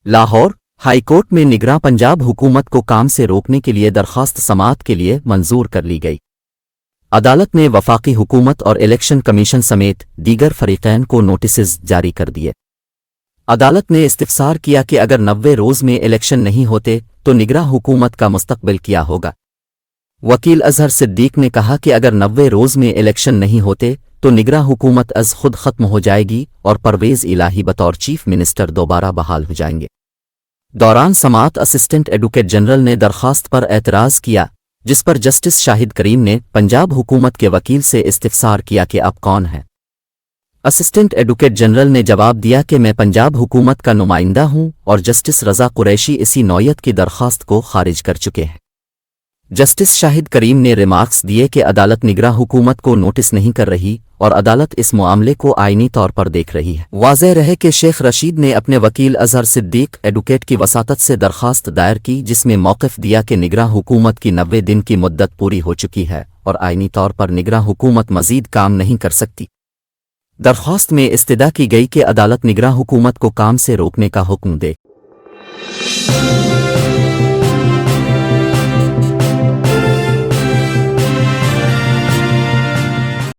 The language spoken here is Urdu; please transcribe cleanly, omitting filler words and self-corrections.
لاہور ہائی کورٹ میں نگراں پنجاب حکومت کو کام سے روکنے کے لیے درخواست سماعت کے لیے منظور کر لی گئی۔ عدالت نے وفاقی حکومت اور الیکشن کمیشن سمیت دیگر فریقین کو نوٹسز جاری کر دیے۔ عدالت نے استفسار کیا کہ اگر 90 روز میں الیکشن نہیں ہوتے تو نگراں حکومت کا مستقبل کیا ہوگا۔ وکیل اظہر صدیق نے کہا کہ اگر 90 روز میں الیکشن نہیں ہوتے تو نگراں حکومت از خود ختم ہو جائے گی اور پرویز الہی بطور چیف منسٹر دوبارہ بحال ہو جائیں گے۔ دوران سماعت اسسٹنٹ ایڈوکیٹ جنرل نے درخواست پر اعتراض کیا، جس پر جسٹس شاہد کریم نے پنجاب حکومت کے وکیل سے استفسار کیا کہ اب کون ہے۔ اسسٹنٹ ایڈوکیٹ جنرل نے جواب دیا کہ میں پنجاب حکومت کا نمائندہ ہوں اور جسٹس رضا قریشی اسی نوعیت کی درخواست کو خارج کر چکے ہیں۔ جسٹس شاہد کریم نے ریمارکس دیے کہ عدالت نگراں حکومت کو نوٹس نہیں کر رہی اور عدالت اس معاملے کو آئینی طور پر دیکھ رہی ہے۔ واضح رہے کہ شیخ رشید نے اپنے وکیل اظہر صدیق ایڈوکیٹ کی وساطت سے درخواست دائر کی، جس میں موقف دیا کہ نگراں حکومت کی 90 دن کی مدت پوری ہو چکی ہے اور آئینی طور پر نگراں حکومت مزید کام نہیں کر سکتی۔ درخواست میں استدعا کی گئی کہ عدالت نگراں حکومت کو کام سے روکنے کا حکم دے۔